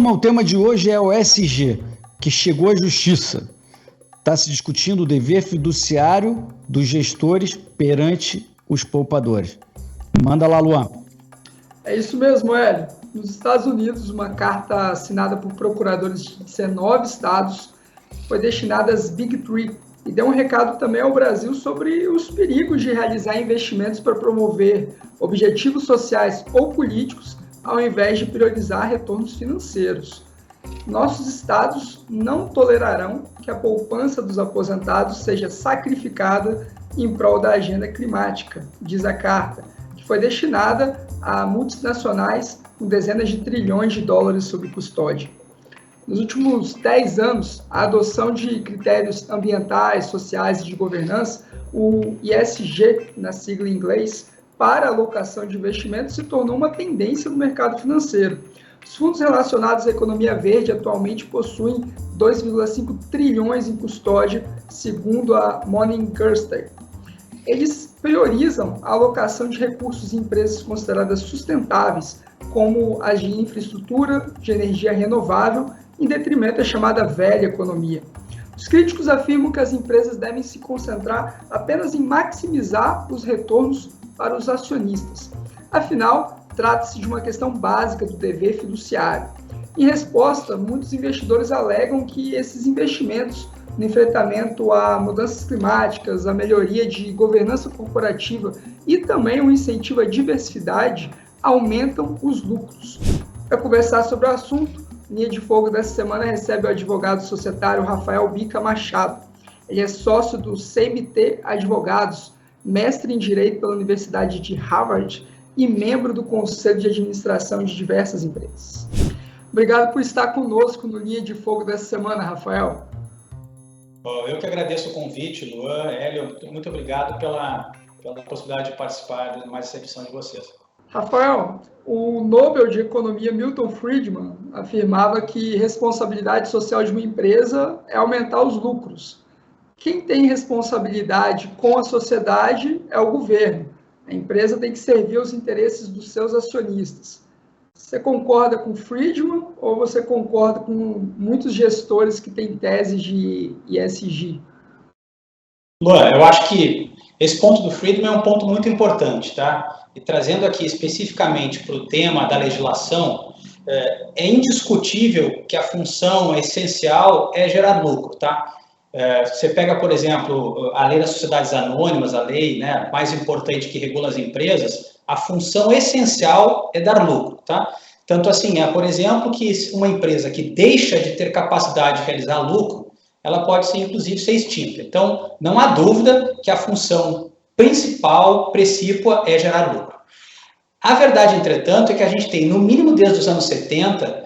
turma, o tema de hoje é o ESG, que chegou à justiça. Está se discutindo o dever fiduciário dos gestores perante os poupadores. Manda lá, Luan. É isso mesmo, Hélio. Nos Estados Unidos, uma carta assinada por procuradores de 19 estados foi destinada às Big Three e deu um recado também ao Brasil sobre os perigos de realizar investimentos para promover objetivos sociais ou políticos, ao invés de priorizar retornos financeiros. Nossos estados não tolerarão que a poupança dos aposentados seja sacrificada em prol da agenda climática, diz a carta, que foi destinada a multinacionais com dezenas de trilhões de dólares sob custódia. Nos últimos 10 anos, a adoção de critérios ambientais, sociais e de governança, o ESG, na sigla em inglês, para a alocação de investimentos se tornou uma tendência no mercado financeiro. Os fundos relacionados à economia verde atualmente possuem 2,5 trilhões em custódia, segundo a Morningstar. Eles priorizam a alocação de recursos em empresas consideradas sustentáveis, como as de infraestrutura, de energia renovável, em detrimento da chamada velha economia. Os críticos afirmam que as empresas devem se concentrar apenas em maximizar os retornos para os acionistas. Afinal, trata-se de uma questão básica do dever fiduciário. Em resposta, muitos investidores alegam que esses investimentos no enfrentamento a mudanças climáticas, a melhoria de governança corporativa e também o incentivo à diversidade aumentam os lucros. Para conversar sobre o assunto, Linha de Fogo dessa semana recebe o advogado societário Rafael Bica Machado. Ele é sócio do CMT Advogados, mestre em Direito pela Universidade de Harvard e membro do Conselho de Administração de diversas empresas. Obrigado por estar conosco no Linha de Fogo dessa semana, Rafael. Eu que agradeço o convite, Luan, Hélio, muito obrigado pela possibilidade de participar de mais essa edição de vocês. Rafael, o Nobel de Economia Milton Friedman afirmava que responsabilidade social de uma empresa é aumentar os lucros. Quem tem responsabilidade com a sociedade é o governo. A empresa tem que servir aos interesses dos seus acionistas. Você concorda com Friedman ou você concorda com muitos gestores que têm teses de ESG? Luan, eu acho que esse ponto do Friedman é um ponto muito importante, tá? E trazendo aqui especificamente para o tema da legislação, é indiscutível que a função essencial é gerar lucro, tá? Você pega, por exemplo, a lei das sociedades anônimas, a lei, né, mais importante que regula as empresas, a função essencial é dar lucro, tá? Tanto assim, por exemplo, que uma empresa que deixa de ter capacidade de realizar lucro, ela pode ser, inclusive, ser extinta. Então, não há dúvida que a função principal, precípua, é gerar lucro. A verdade, entretanto, é que a gente tem, no mínimo desde os anos 70,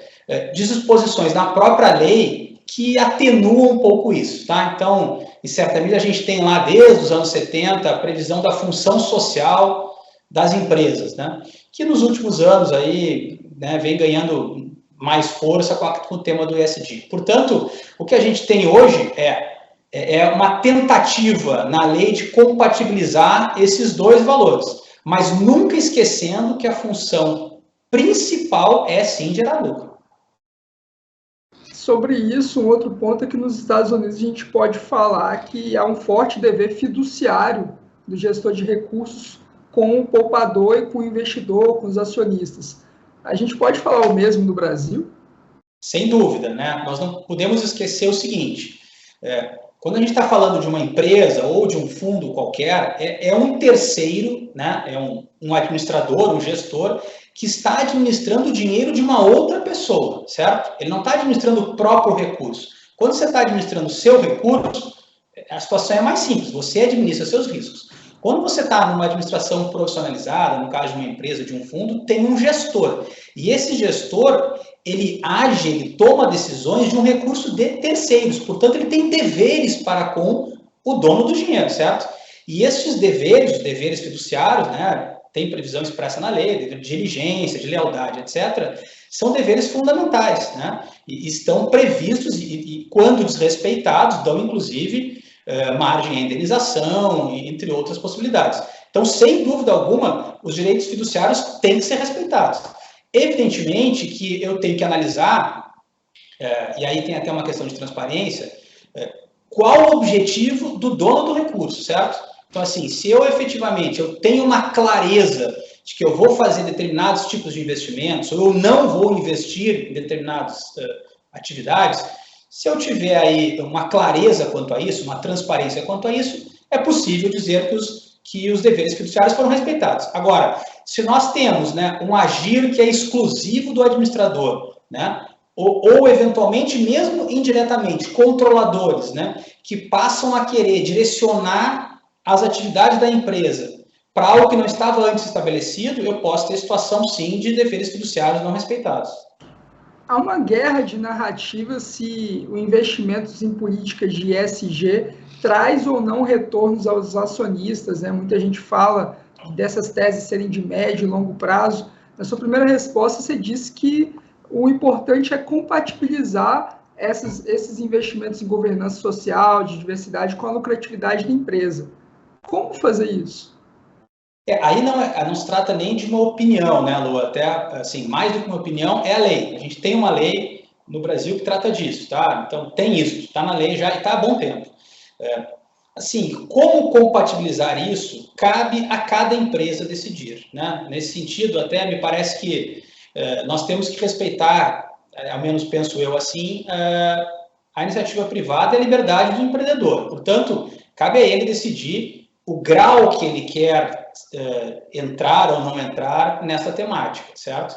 disposições na própria lei que atenuam um pouco isso, tá? Então, em certa medida, a gente tem lá, desde os anos 70, a previsão da função social das empresas, né? Que nos últimos anos aí, né, vem ganhando mais força com o tema do ESG. Portanto, o que a gente tem hoje é uma tentativa na lei de compatibilizar esses dois valores, mas nunca esquecendo que a função principal é sim gerar lucro. Sobre isso, um outro ponto é que nos Estados Unidos a gente pode falar que há um forte dever fiduciário do gestor de recursos com o poupador e com o investidor, com os acionistas. A gente pode falar o mesmo no Brasil? Sem dúvida, né? Nós não podemos esquecer o seguinte, quando a gente está falando de uma empresa ou de um fundo qualquer, é um terceiro, né? É um administrador, um gestor, que está administrando o dinheiro de uma outra pessoa, certo? Ele não está administrando o próprio recurso. Quando você está administrando o seu recurso, a situação é mais simples, você administra seus riscos. Quando você está numa administração profissionalizada, no caso de uma empresa, de um fundo, tem um gestor. E esse gestor, ele age, ele toma decisões de um recurso de terceiros. Portanto, ele tem deveres para com o dono do dinheiro, certo? E esses deveres, os deveres fiduciários, né, tem previsão expressa na lei, dever de diligência, de lealdade, etc., são deveres fundamentais, né? E estão previstos e quando desrespeitados, dão, inclusive, margem à indenização, entre outras possibilidades. Então, sem dúvida alguma, os direitos fiduciários têm que ser respeitados. Evidentemente que eu tenho que analisar e aí tem até uma questão de transparência, qual o objetivo do dono do recurso, certo? Então, assim, se eu efetivamente tenho uma clareza de que eu vou fazer determinados tipos de investimentos, ou eu não vou investir em determinadas atividades, se eu tiver aí uma clareza quanto a isso, uma transparência quanto a isso, é possível dizer que os deveres fiduciários foram respeitados. Agora, se nós temos, né, um agir que é exclusivo do administrador, né, ou eventualmente, mesmo indiretamente, controladores, né, que passam a querer direcionar as atividades da empresa para algo que não estava antes estabelecido, eu posso ter situação, sim, de deveres fiduciários não respeitados. Há uma guerra de narrativa se o investimento em políticas de ESG traz ou não retornos aos acionistas, né? Muita gente fala dessas teses serem de médio e longo prazo. Na sua primeira resposta, você disse que o importante é compatibilizar esses investimentos em governança social, de diversidade, com a lucratividade da empresa. Como fazer isso? Aí não se trata nem de uma opinião, né, Lu? Até, assim, mais do que uma opinião, é a lei. A gente tem uma lei no Brasil que trata disso, tá? Então, tem isso, está na lei já e está há bom tempo. Assim, como compatibilizar isso, cabe a cada empresa decidir, né? Nesse sentido, até me parece que nós temos que respeitar, ao menos penso eu assim, a iniciativa privada e a liberdade do empreendedor. Portanto, cabe a ele decidir o grau que ele quer entrar ou não entrar nessa temática, certo?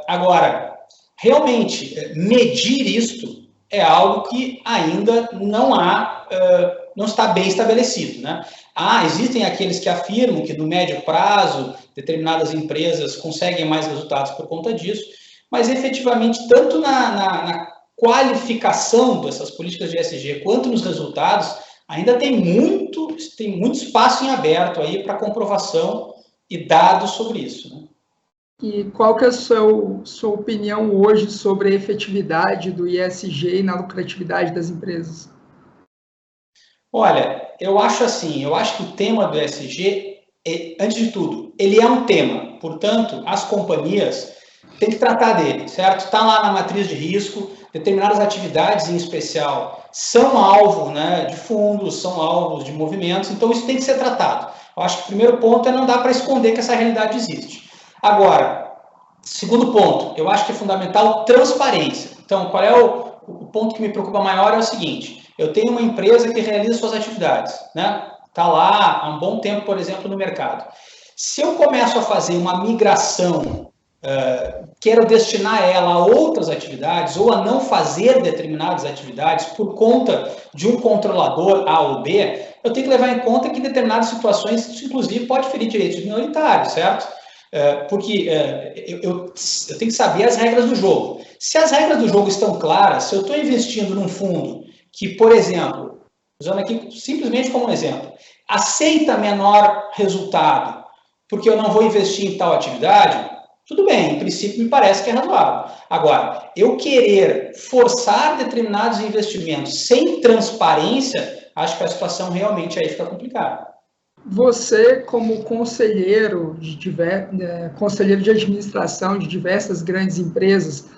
Agora, realmente, medir isto é algo que ainda não está bem estabelecido, né? Existem aqueles que afirmam que no médio prazo determinadas empresas conseguem mais resultados por conta disso, mas efetivamente tanto na qualificação dessas políticas de ESG quanto nos resultados ainda tem muito espaço em aberto aí para comprovação e dados sobre isso, né? E qual que é a sua opinião hoje sobre a efetividade do ESG e na lucratividade das empresas? Olha, eu acho que o tema do ESG, antes de tudo, ele é um tema, portanto, as companhias têm que tratar dele, certo? Está lá na matriz de risco, determinadas atividades em especial são alvo, né, de fundos, são alvos de movimentos, então isso tem que ser tratado. Eu acho que o primeiro ponto é não dar para esconder que essa realidade existe. Agora, segundo ponto, eu acho que é fundamental transparência. Então, qual é o ponto que me preocupa maior é o seguinte: eu tenho uma empresa que realiza suas atividades, né? Está lá há um bom tempo, por exemplo, no mercado. Se eu começo a fazer uma migração, quero destinar ela a outras atividades ou a não fazer determinadas atividades por conta de um controlador A ou B, eu tenho que levar em conta que em determinadas situações isso, inclusive, pode ferir direitos minoritários, certo? Porque eu tenho que saber as regras do jogo. Se as regras do jogo estão claras, se eu estou investindo num fundo que, por exemplo, usando aqui simplesmente como um exemplo, aceita menor resultado porque eu não vou investir em tal atividade, tudo bem, em princípio me parece que é razoável. Agora, eu querer forçar determinados investimentos sem transparência, acho que a situação realmente aí fica complicada. Você, como conselheiro conselheiro de administração de diversas grandes empresas,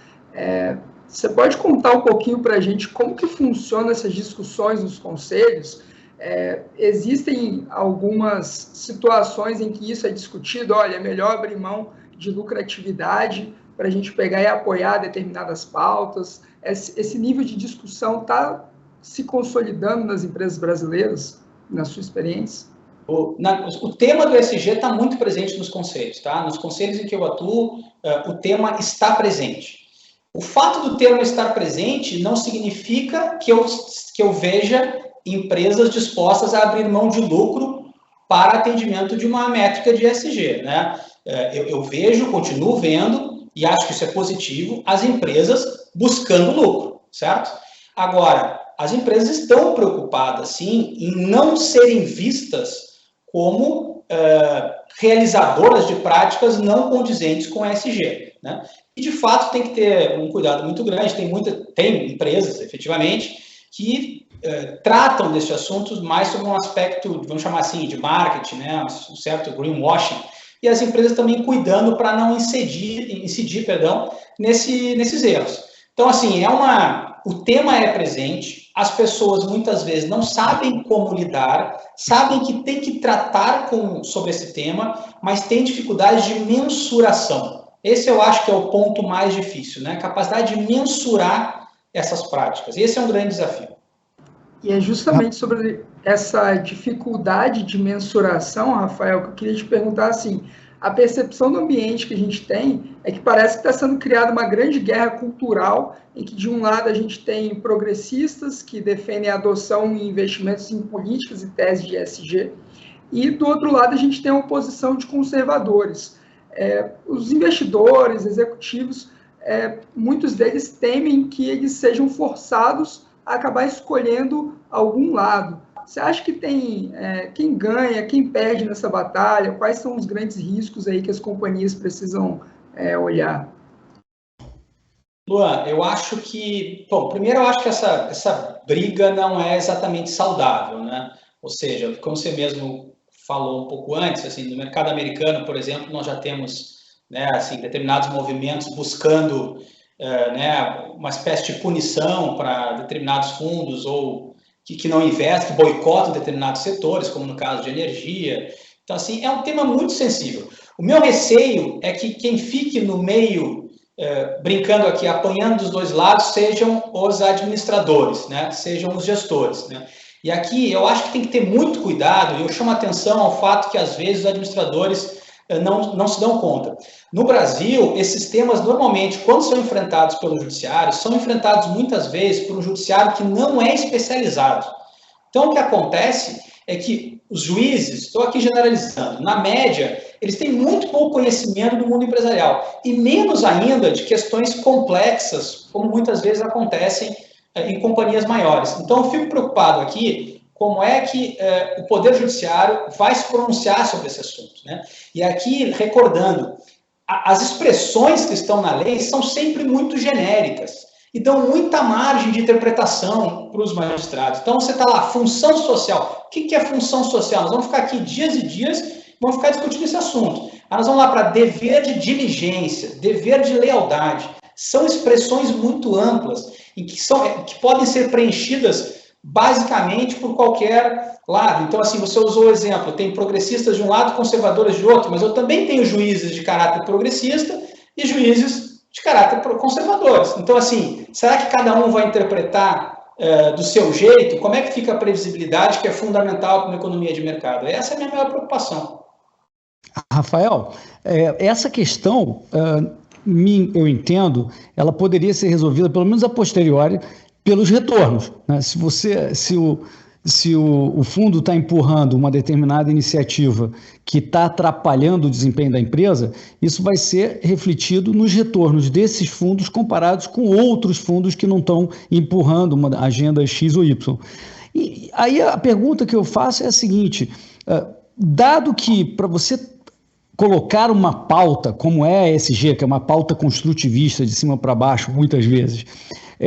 você pode contar um pouquinho para a gente como que funcionam essas discussões nos conselhos? Existem algumas situações em que isso é discutido, olha, é melhor abrir mão de lucratividade para a gente pegar e apoiar determinadas pautas. Esse nível de discussão está se consolidando nas empresas brasileiras, na sua experiência? O tema do ESG está muito presente nos conselhos, tá? Nos conselhos em que eu atuo, o tema está presente. O fato do tema estar presente não significa que eu veja empresas dispostas a abrir mão de lucro para atendimento de uma métrica de ESG, né? Eu vejo, continuo vendo, e acho que isso é positivo, as empresas buscando lucro, certo? Agora, as empresas estão preocupadas, sim, em não serem vistas como realizadoras de práticas não condizentes com ESG, né? E, de fato, tem que ter um cuidado muito grande. Tem empresas, efetivamente, que tratam desse assunto mais sobre um aspecto, vamos chamar assim, de marketing, né? Um certo greenwashing, e as empresas também cuidando para não incidir nesses erros. Então, assim, o tema é presente, as pessoas muitas vezes não sabem como lidar, sabem que tem que tratar sobre esse tema, mas têm dificuldade de mensuração. Esse eu acho que é o ponto mais difícil, né? A capacidade de mensurar essas práticas. Esse é um grande desafio. E é justamente sobre essa dificuldade de mensuração, Rafael, que eu queria te perguntar assim, a percepção do ambiente que a gente tem é que parece que está sendo criada uma grande guerra cultural, em que de um lado a gente tem progressistas que defendem a adoção e investimentos em políticas e teses de ESG, e do outro lado a gente tem a oposição de conservadores. Os investidores, executivos, muitos deles temem que eles sejam forçados a acabar escolhendo algum lado. Você acha que tem quem ganha, quem perde nessa batalha? Quais são os grandes riscos aí que as companhias precisam olhar? Luan, eu acho que... Bom, primeiro eu acho que essa briga não é exatamente saudável, né? Ou seja, como você mesmo falou um pouco antes, assim, no mercado americano, por exemplo, nós já temos, né, assim, determinados movimentos buscando né, uma espécie de punição para determinados fundos ou que não investem, que boicotam determinados setores, como no caso de energia. Então, assim, é um tema muito sensível. O meu receio é que quem fique no meio, brincando aqui, apanhando dos dois lados, sejam os administradores, né? Sejam os gestores, né? E aqui eu acho que tem que ter muito cuidado, e eu chamo a atenção ao fato que, às vezes, os administradores não se dão conta. No Brasil, esses temas, normalmente, quando são enfrentados pelo judiciário, são enfrentados muitas vezes por um judiciário que não é especializado. Então, o que acontece é que os juízes, estou aqui generalizando, na média, eles têm muito pouco conhecimento do mundo empresarial, e menos ainda de questões complexas, como muitas vezes acontecem em companhias maiores. Então, eu fico preocupado aqui como é que o Poder Judiciário vai se pronunciar sobre esse assunto, né? E aqui, recordando, as expressões que estão na lei são sempre muito genéricas e dão muita margem de interpretação para os magistrados. Então, você está lá, função social. O que é função social? Nós vamos ficar aqui dias e dias e vamos ficar discutindo esse assunto. Aí nós vamos lá para dever de diligência, dever de lealdade. São expressões muito amplas e que podem ser preenchidas basicamente por qualquer lado. Então, assim, você usou o exemplo, tem progressistas de um lado, conservadores de outro, mas eu também tenho juízes de caráter progressista e juízes de caráter conservadores. Então, assim, será que cada um vai interpretar do seu jeito? Como é que fica a previsibilidade, que é fundamental para uma economia de mercado? Essa é a minha maior preocupação. Rafael, essa questão, eu entendo, ela poderia ser resolvida, pelo menos a posteriori, pelos retornos, né? Se o fundo está empurrando uma determinada iniciativa que está atrapalhando o desempenho da empresa, isso vai ser refletido nos retornos desses fundos comparados com outros fundos que não estão empurrando uma agenda X ou Y. E aí a pergunta que eu faço é a seguinte, dado que para você colocar uma pauta, como é a ESG, que é uma pauta construtivista de cima para baixo, muitas vezes,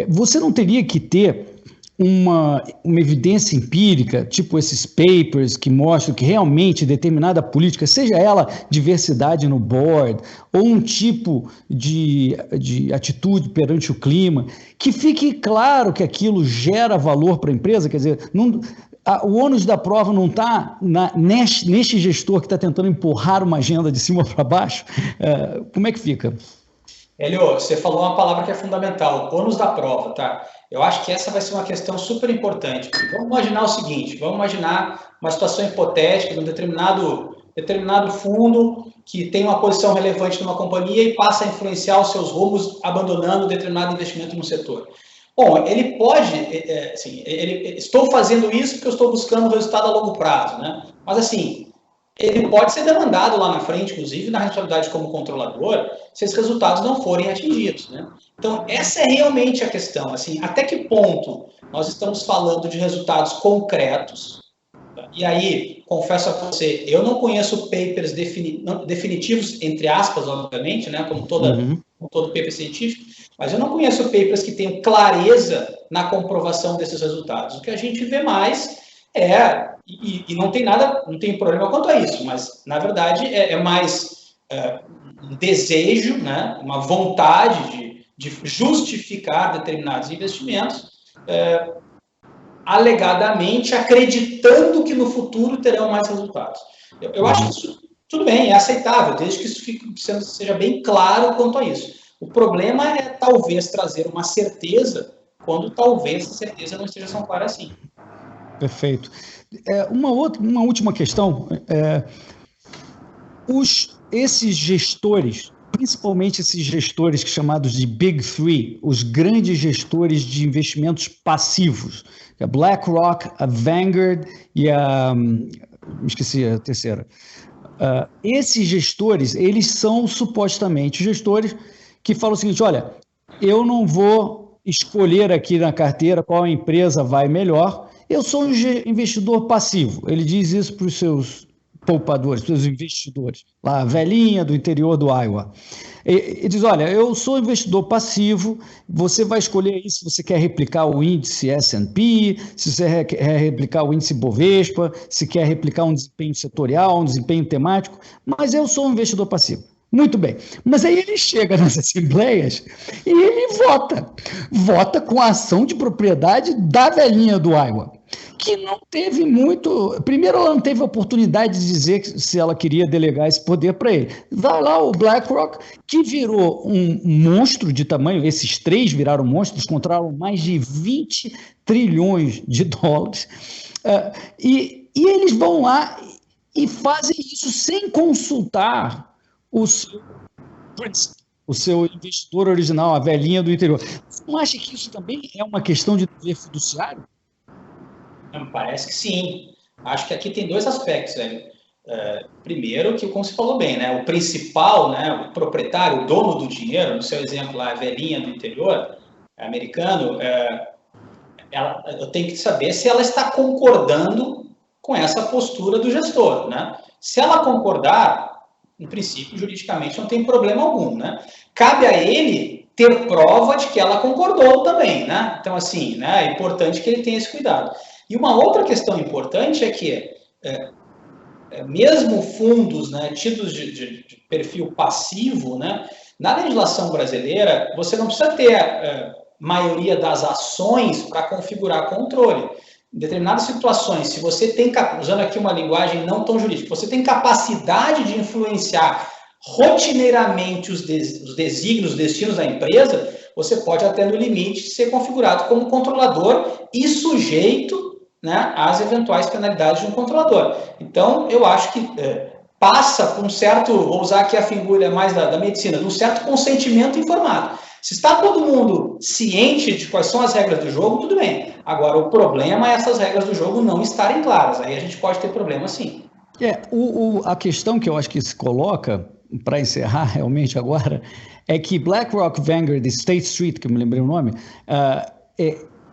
você não teria que ter uma evidência empírica, tipo esses papers que mostram que realmente determinada política, seja ela diversidade no board, ou um tipo de atitude perante o clima, que fique claro que aquilo gera valor para a empresa, quer dizer, o ônus da prova não está neste gestor que está tentando empurrar uma agenda de cima para baixo? Como é que fica? Hélio, você falou uma palavra que é fundamental, ônus da prova, tá? Eu acho que essa vai ser uma questão super importante. Vamos imaginar o seguinte, vamos imaginar uma situação hipotética de um determinado fundo que tem uma posição relevante numa companhia e passa a influenciar os seus rumos abandonando determinado investimento no setor. Bom, ele pode, assim, estou fazendo isso porque eu estou buscando resultado a longo prazo, né? Mas assim, ele pode ser demandado lá na frente, inclusive na responsabilidade como controlador, se esses resultados não forem atingidos, né? Então, essa é realmente a questão, assim, até que ponto nós estamos falando de resultados concretos, tá? E aí, confesso a você, eu não conheço papers definitivos, entre aspas, obviamente, né, como todo paper científico, mas eu não conheço papers que tenham clareza na comprovação desses resultados. O que a gente vê mais e não tem problema quanto a isso, mas, na verdade, é mais um desejo, né, uma vontade de justificar determinados investimentos, alegadamente acreditando que no futuro terão mais resultados. Eu acho que isso, tudo bem, é aceitável, desde que isso seja bem claro quanto a isso. O problema é, talvez, trazer uma certeza, quando talvez a certeza não esteja tão clara assim. Perfeito. Uma última questão. Esses gestores, principalmente esses gestores chamados de Big Three, os grandes gestores de investimentos passivos, a BlackRock, a Vanguard e esqueci a terceira. Esses gestores, eles são supostamente gestores que falam o seguinte: olha, eu não vou escolher aqui na carteira qual empresa vai melhor, eu sou um investidor passivo. Ele diz isso para os seus poupadores, para os investidores, lá, a velhinha do interior do Iowa. Ele diz: olha, eu sou investidor passivo, você vai escolher aí se você quer replicar o índice S&P, se você quer replicar o índice Bovespa, se quer replicar um desempenho setorial, um desempenho temático, mas eu sou um investidor passivo. Muito bem, mas aí ele chega nas assembleias e ele vota com a ação de propriedade da velhinha do Iowa, que não teve muito. Primeiro, ela não teve oportunidade de dizer se ela queria delegar esse poder para ele. Vai lá o BlackRock, que virou um monstro de tamanho, esses três viraram monstros, controlaram mais de 20 trilhões de dólares, e eles vão lá e fazem isso sem consultar o seu investidor original, a velhinha do interior. Você não acha que isso também é uma questão de dever fiduciário? Me parece que sim. Acho que aqui tem dois aspectos, velho. Primeiro, que como você falou bem, né, o principal, né, o proprietário, o dono do dinheiro, no seu exemplo lá, a velhinha do interior, americano, eu tenho que saber se ela está concordando com essa postura do gestor, né? Se ela concordar, em princípio, juridicamente, não tem problema algum, né? Cabe a ele ter prova de que ela concordou também, né? Então, assim, né, é importante que ele tenha esse cuidado. E uma outra questão importante é que, mesmo fundos, né, tidos de perfil passivo, né, na legislação brasileira, você não precisa ter maioria das ações para configurar controle. Em determinadas situações, se você tem, usando aqui uma linguagem não tão jurídica, você tem capacidade de influenciar rotineiramente os desígnios, os destinos da empresa, você pode até, no limite, ser configurado como controlador e sujeito, né, às eventuais penalidades de um controlador. Então, eu acho que passa por um certo, vou usar aqui a figura mais da medicina, de um certo consentimento informado. Se está todo mundo ciente de quais são as regras do jogo, tudo bem. Agora, o problema é essas regras do jogo não estarem claras. Aí a gente pode ter problema, sim. A questão que eu acho que se coloca, para encerrar realmente agora, é que BlackRock, Vanguard e State Street, que eu me lembrei o nome,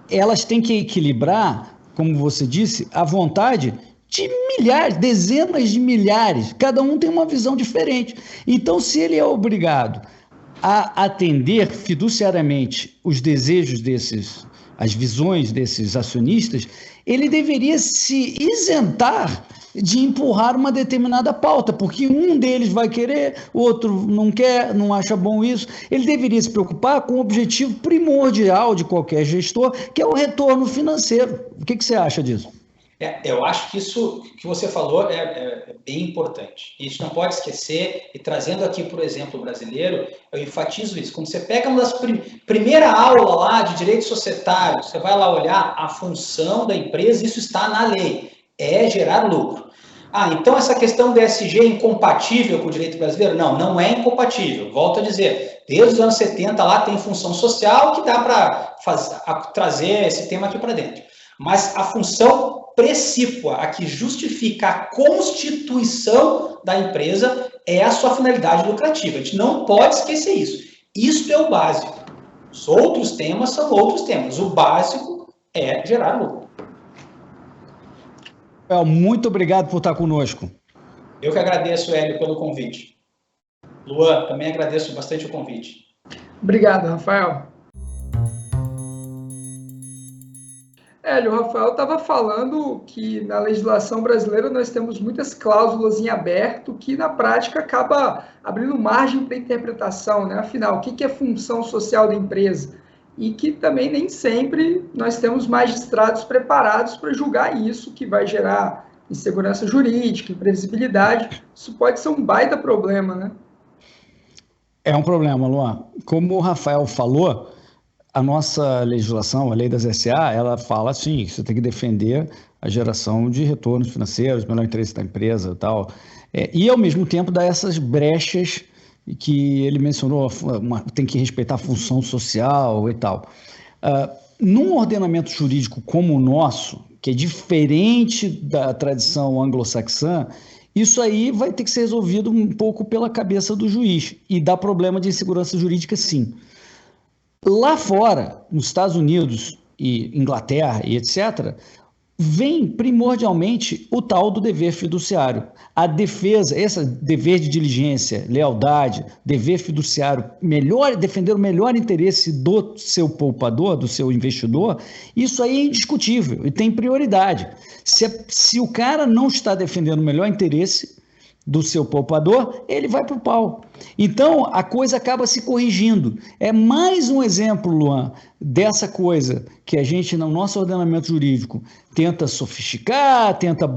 elas têm que equilibrar, como você disse, a vontade de milhares, dezenas de milhares. Cada um tem uma visão diferente. Então, se ele é obrigado a atender fiduciariamente os desejos as visões desses acionistas, ele deveria se isentar de empurrar uma determinada pauta, porque um deles vai querer, o outro não quer, não acha bom isso. Ele deveria se preocupar com o objetivo primordial de qualquer gestor, que é o retorno financeiro. O que você acha disso? Eu acho que isso que você falou é bem importante. A gente não pode esquecer, e trazendo aqui para o exemplo brasileiro, eu enfatizo isso. Quando você pega uma das primeira aula lá de direito societário, você vai lá olhar a função da empresa, isso está na lei, é gerar lucro. Então essa questão do ESG é incompatível com o direito brasileiro? Não, não é incompatível. Volto a dizer, desde os anos 70 lá tem função social que dá para trazer esse tema aqui para dentro. Mas a função precípua, a que justifica a constituição da empresa, é a sua finalidade lucrativa. A gente não pode esquecer isso. Isso é o básico. Os outros temas são outros temas. O básico é gerar lucro. Muito obrigado por estar conosco. Eu que agradeço, Hélio, pelo convite. Luan, também agradeço bastante o convite. Obrigado, Rafael. Hélio, o Rafael estava falando que na legislação brasileira nós temos muitas cláusulas em aberto que na prática acaba abrindo margem para interpretação, né? Afinal, o que é função social da empresa? E que também nem sempre nós temos magistrados preparados para julgar isso, que vai gerar insegurança jurídica, imprevisibilidade. Isso pode ser um baita problema, né? É um problema, Luan. Como o Rafael falou, a nossa legislação, a lei das SA, ela fala assim, que você tem que defender a geração de retornos financeiros, melhor interesse da empresa e tal. E, ao mesmo tempo, dá essas brechas que ele mencionou, tem que respeitar a função social e tal. Num ordenamento jurídico como o nosso, que é diferente da tradição anglo-saxã, isso aí vai ter que ser resolvido um pouco pela cabeça do juiz e dá problema de insegurança jurídica, sim. Lá fora, nos Estados Unidos e Inglaterra e etc., vem primordialmente o tal do dever fiduciário. A defesa, esse dever de diligência, lealdade, dever fiduciário, defender o melhor interesse do seu poupador, do seu investidor, isso aí é indiscutível e tem prioridade. Se o cara não está defendendo o melhor interesse do seu poupador, ele vai para o pau. Então, a coisa acaba se corrigindo. É mais um exemplo, Luan, dessa coisa que a gente, no nosso ordenamento jurídico, tenta sofisticar, tenta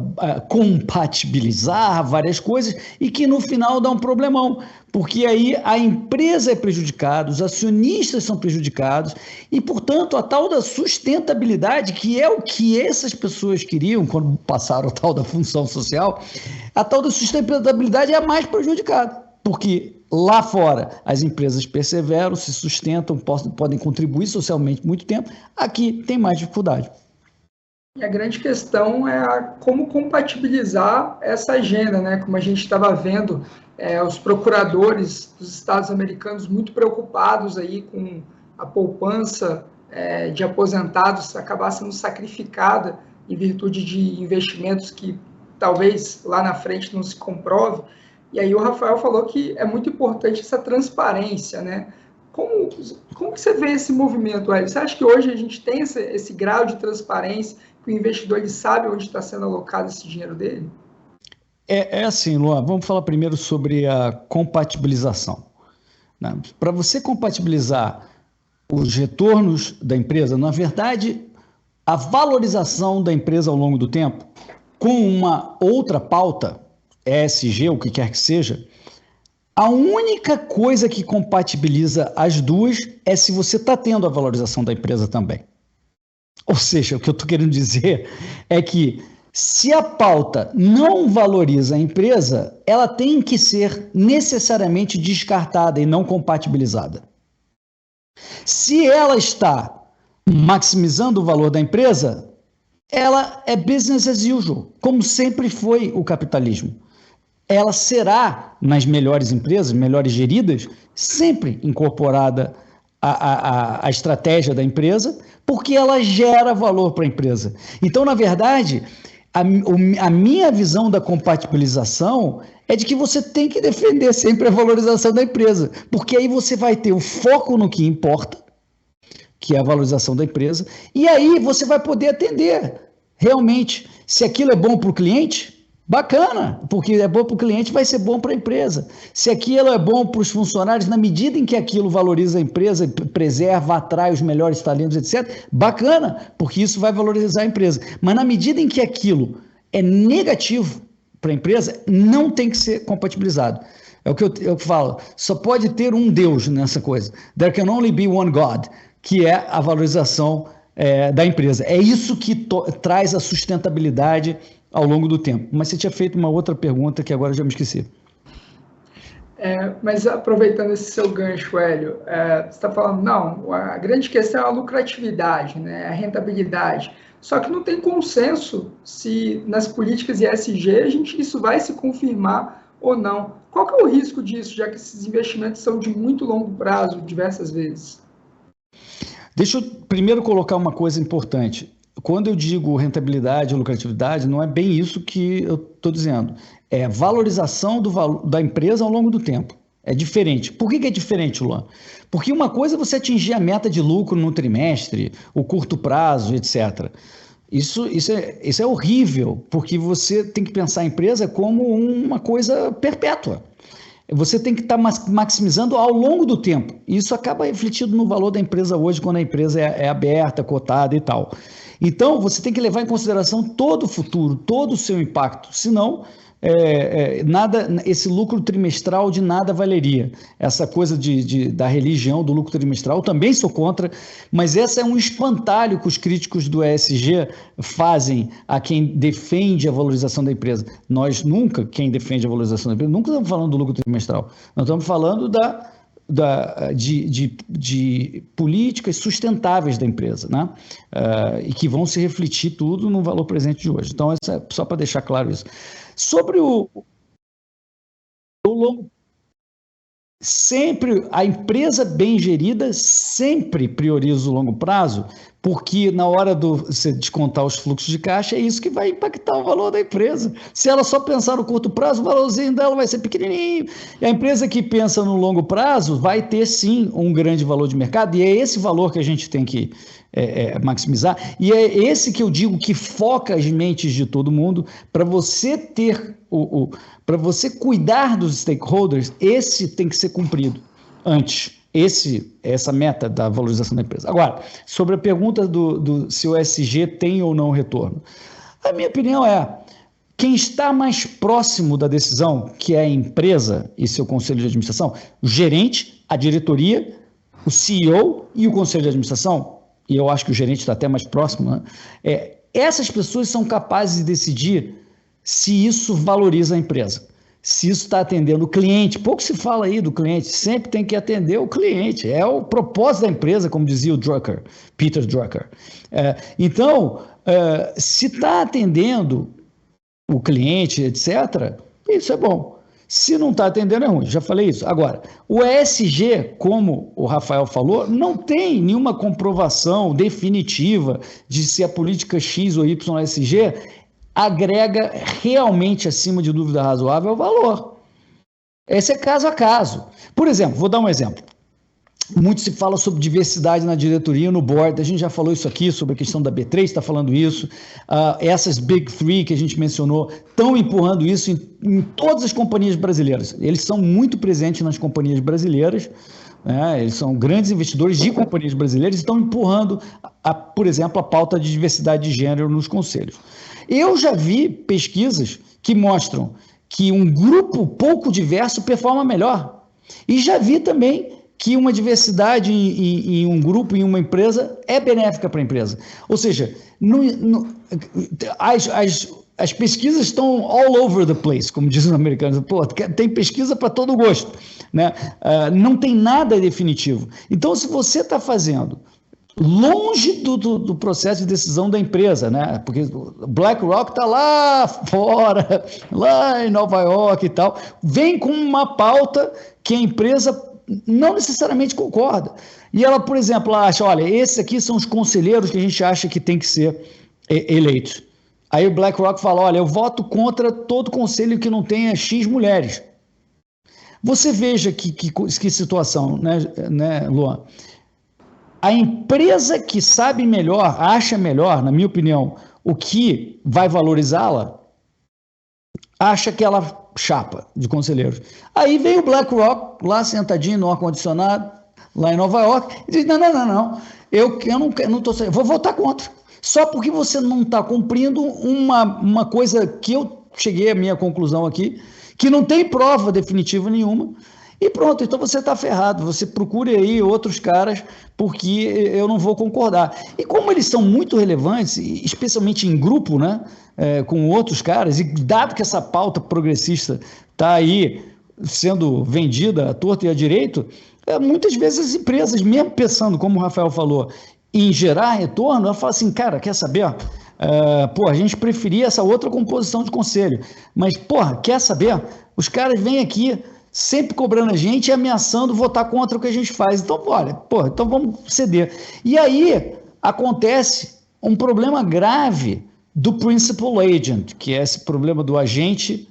compatibilizar várias coisas e que no final dá um problemão, porque aí a empresa é prejudicada, os acionistas são prejudicados e, portanto, a tal da sustentabilidade, que é o que essas pessoas queriam quando passaram a tal da função social, a tal da sustentabilidade é a mais prejudicada, porque lá fora as empresas perseveram, se sustentam, podem contribuir socialmente muito tempo, aqui tem mais dificuldade. E a grande questão é como compatibilizar essa agenda, né? Como a gente estava vendo, os procuradores dos Estados americanos muito preocupados aí com a poupança de aposentados acabar sendo sacrificada em virtude de investimentos que talvez lá na frente não se comprove. E aí o Rafael falou que é muito importante essa transparência, né? Como que você vê esse movimento, Hélio? Você acha que hoje a gente tem esse grau de transparência, que o investidor ele sabe onde está sendo alocado esse dinheiro dele? É assim, Luan, vamos falar primeiro sobre a compatibilização. Né? Para você compatibilizar os retornos da empresa, na verdade, a valorização da empresa ao longo do tempo, com uma outra pauta, ESG, o que quer que seja, a única coisa que compatibiliza as duas é se você está tendo a valorização da empresa também. Ou seja, o que eu estou querendo dizer é que se a pauta não valoriza a empresa, ela tem que ser necessariamente descartada e não compatibilizada. Se ela está maximizando o valor da empresa, ela é business as usual, como sempre foi o capitalismo. Ela será, nas melhores empresas, melhores geridas, sempre incorporada à estratégia da empresa, porque ela gera valor para a empresa. Então, na verdade, a minha visão da compatibilização é de que você tem que defender sempre a valorização da empresa, porque aí você vai ter o foco no que importa, que é a valorização da empresa, e aí você vai poder atender realmente. Se aquilo é bom para o cliente, bacana, porque é bom para o cliente, vai ser bom para a empresa. Se aquilo é bom para os funcionários, na medida em que aquilo valoriza a empresa, preserva, atrai os melhores talentos, etc., bacana, porque isso vai valorizar a empresa. Mas na medida em que aquilo é negativo para a empresa, não tem que ser compatibilizado. É o que eu falo, só pode ter um Deus nessa coisa. There can only be one God, que é a valorização da empresa. É isso que traz a sustentabilidade ao longo do tempo. Mas você tinha feito uma outra pergunta que agora já me esqueci. Mas aproveitando esse seu gancho, Hélio, você está falando, não, a grande questão é a lucratividade, né, a rentabilidade. Só que não tem consenso se nas políticas ESG isso vai se confirmar ou não. Qual que é o risco disso, já que esses investimentos são de muito longo prazo, diversas vezes? Deixa eu primeiro colocar uma coisa importante. Quando eu digo rentabilidade ou lucratividade, não é bem isso que eu estou dizendo. É a valorização da empresa ao longo do tempo. É diferente. Por que é diferente, Luan? Porque uma coisa é você atingir a meta de lucro no trimestre, o curto prazo, etc. Isso é horrível, porque você tem que pensar a empresa como uma coisa perpétua. Você tem que estar maximizando ao longo do tempo. Isso acaba refletido no valor da empresa hoje, quando a empresa é aberta, cotada e tal. Então, você tem que levar em consideração todo o futuro, todo o seu impacto. Senão, esse lucro trimestral de nada valeria. Essa coisa da religião do lucro trimestral, também sou contra, mas esse é um espantalho que os críticos do ESG fazem a quem defende a valorização da empresa. Nós nunca, quem defende a valorização da empresa, nunca estamos falando do lucro trimestral. Nós estamos falando de políticas sustentáveis da empresa, né? E que vão se refletir tudo no valor presente de hoje. Então, só para deixar claro isso. Sobre o longo, sempre a empresa bem gerida sempre prioriza o longo prazo, porque na hora de você descontar os fluxos de caixa, é isso que vai impactar o valor da empresa. Se ela só pensar no curto prazo, o valorzinho dela vai ser pequenininho. E a empresa que pensa no longo prazo vai ter, sim, um grande valor de mercado, e é esse valor que a gente tem que maximizar. E é esse que eu digo que foca as mentes de todo mundo para você ter para você cuidar dos stakeholders. Esse tem que ser cumprido antes. Essa meta da valorização da empresa. Agora, sobre a pergunta se o ESG tem ou não retorno. A minha opinião é, quem está mais próximo da decisão, que é a empresa e seu conselho de administração, o gerente, a diretoria, o CEO e o conselho de administração, e eu acho que o gerente está até mais próximo, né? Essas pessoas são capazes de decidir se isso valoriza a empresa. Se isso está atendendo o cliente. Pouco se fala aí do cliente, sempre tem que atender o cliente. É o propósito da empresa, como dizia o Drucker, Peter Drucker. Então, se está atendendo o cliente, etc., isso é bom. Se não está atendendo, é ruim. Já falei isso. Agora, o ESG, como o Rafael falou, não tem nenhuma comprovação definitiva de se a política X ou Y ESG agrega realmente, acima de dúvida razoável, o valor. Esse é caso a caso. Por exemplo, vou dar um exemplo. Muito se fala sobre diversidade na diretoria e no board. A gente já falou isso aqui, sobre a questão da B3, está falando isso. Essas Big Three que a gente mencionou estão empurrando isso em todas as companhias brasileiras. Eles são muito presentes nas companhias brasileiras. Eles são grandes investidores de companhias brasileiras e estão empurrando, por exemplo, a pauta de diversidade de gênero nos conselhos. Eu já vi pesquisas que mostram que um grupo pouco diverso performa melhor. E já vi também que uma diversidade em um grupo, em uma empresa, é benéfica para a empresa. Ou seja, as pesquisas estão all over the place, como dizem os americanos. Tem pesquisa para todo gosto, né? Não tem nada definitivo. Então, se você está fazendo longe do processo de decisão da empresa, né? Porque BlackRock está lá fora, lá em Nova York e tal, vem com uma pauta que a empresa não necessariamente concorda. E ela, por exemplo, acha, olha, esses aqui são os conselheiros que a gente acha que tem que ser eleitos. Aí o BlackRock fala, olha, eu voto contra todo conselho que não tenha X mulheres. Você veja que situação, né, Luan? A empresa que sabe melhor, acha melhor, na minha opinião, o que vai valorizá-la, acha que ela chapa de conselheiros. Aí vem o BlackRock, lá sentadinho no ar-condicionado, lá em Nova York, e diz, não, eu não estou, vou votar contra. Só porque você não está cumprindo uma coisa que eu cheguei à minha conclusão aqui, que não tem prova definitiva nenhuma, e pronto, então você está ferrado, você procure aí outros caras, porque eu não vou concordar. E como eles são muito relevantes, especialmente em grupo, né, com outros caras, e dado que essa pauta progressista está aí sendo vendida à torta e à direito, muitas vezes as empresas, mesmo pensando, como o Rafael falou, em gerar retorno, ela fala assim, cara, quer saber? A gente preferia essa outra composição de conselho, mas, quer saber? Os caras vêm aqui sempre cobrando a gente e ameaçando votar contra o que a gente faz. Então, então vamos ceder. E aí acontece um problema grave do principal agent, que é esse problema do agente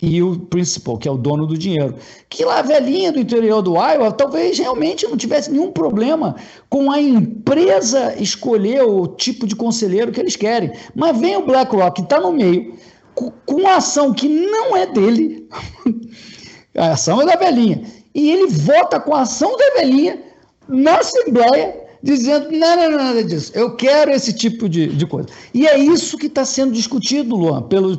e o principal, que é o dono do dinheiro. Que lá a velhinha do interior do Iowa talvez realmente não tivesse nenhum problema com a empresa escolher o tipo de conselheiro que eles querem. Mas vem o BlackRock, que está no meio, com uma ação que não é dele, a ação é da velhinha, e ele vota com a ação da velhinha na Assembleia, dizendo, não, nada disso, eu quero esse tipo de coisa. E é isso que está sendo discutido, Luan, pelos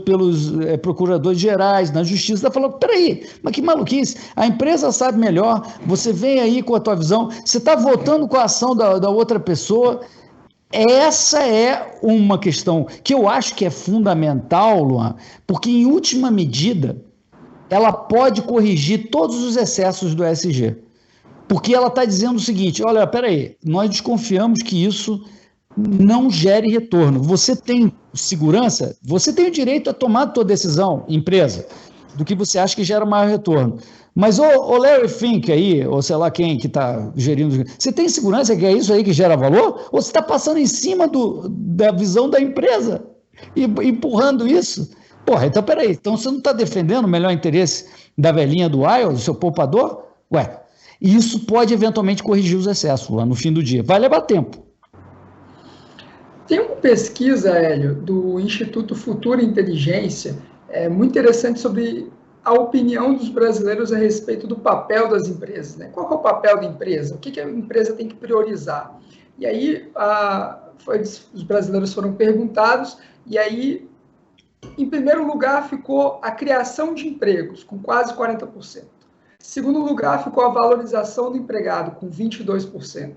procuradores gerais, na justiça, está falando, peraí, mas que maluquice, a empresa sabe melhor, você vem aí com a tua visão, você está votando com a ação da outra pessoa. Essa é uma questão que eu acho que é fundamental, Luan, porque em última medida, ela pode corrigir todos os excessos do ESG. Porque ela está dizendo o seguinte, olha, peraí, nós desconfiamos que isso não gere retorno. Você tem segurança, você tem o direito a tomar a tua decisão, empresa, do que você acha que gera maior retorno. Mas o Larry Fink aí, ou sei lá quem que está gerindo, você tem segurança que é isso aí que gera valor? Ou você está passando em cima da visão da empresa e empurrando isso? Porra, então peraí, então você não está defendendo o melhor interesse da velhinha do Iowa, do seu poupador? Ué, e isso pode eventualmente corrigir os excessos lá no fim do dia. Vai levar tempo. Tem uma pesquisa, Hélio, do Instituto Futura Inteligência, muito interessante sobre a opinião dos brasileiros a respeito do papel das empresas. Né? Qual é o papel da empresa? O que a empresa tem que priorizar? E aí, os brasileiros foram perguntados, e aí, em primeiro lugar, ficou a criação de empregos, com quase 40%. Em segundo lugar, ficou a valorização do empregado, com 22%.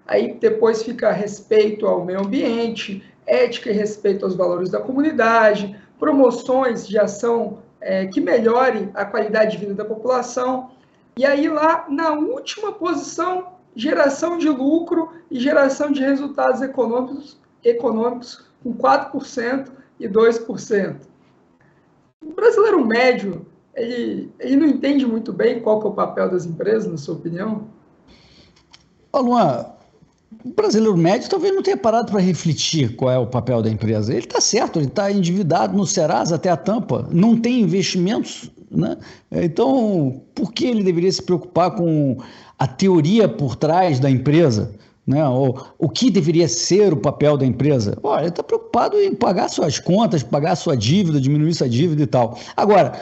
Aí depois fica respeito ao meio ambiente, ética e respeito aos valores da comunidade, promoções de ação que melhore a qualidade de vida da população. E aí lá, na última posição, geração de lucro e geração de resultados econômicos com 4% e 2%. O brasileiro médio, ele não entende muito bem qual que é o papel das empresas, na sua opinião? Ô, Luan, o brasileiro médio talvez não tenha parado para refletir qual é o papel da empresa. Ele está certo, ele está endividado no Serasa até a tampa, não tem investimentos, né? Então, por que ele deveria se preocupar com a teoria por trás da empresa? Né? O que deveria ser o papel da empresa? Olha, ele está preocupado em pagar suas contas, pagar sua dívida, diminuir sua dívida e tal. Agora,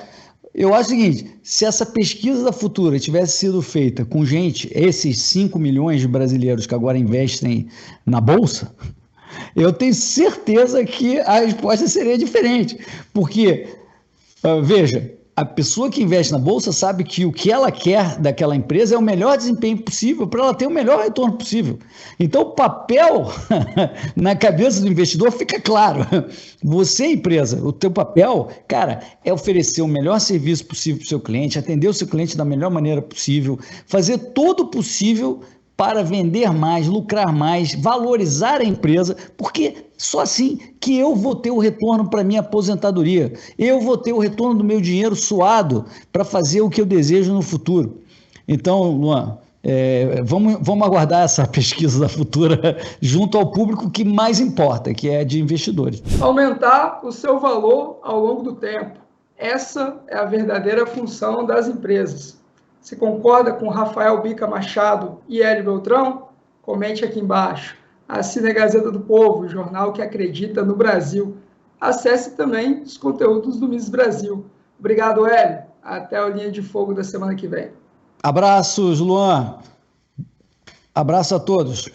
eu acho o seguinte, se essa pesquisa da Futura tivesse sido feita com gente, esses 5 milhões de brasileiros que agora investem na Bolsa, eu tenho certeza que a resposta seria diferente. Porque, veja, a pessoa que investe na Bolsa sabe que o que ela quer daquela empresa é o melhor desempenho possível para ela ter o melhor retorno possível. Então, o papel na cabeça do investidor fica claro. Você, empresa, o teu papel, cara, é oferecer o melhor serviço possível para o seu cliente, atender o seu cliente da melhor maneira possível, fazer todo o possível para vender mais, lucrar mais, valorizar a empresa, porque só assim que eu vou ter o retorno para minha aposentadoria, eu vou ter o retorno do meu dinheiro suado para fazer o que eu desejo no futuro. Então, Luan, vamos aguardar essa pesquisa da Futura junto ao público que mais importa, que é de investidores. Aumentar o seu valor ao longo do tempo. Essa é a verdadeira função das empresas. Você concorda com Rafael Bica Machado e Hélio Beltrão? Comente aqui embaixo. Assine a Gazeta do Povo, o jornal que acredita no Brasil. Acesse também os conteúdos do Miss Brasil. Obrigado, Hélio. Até a Linha de Fogo da semana que vem. Abraços, Luan. Abraço a todos.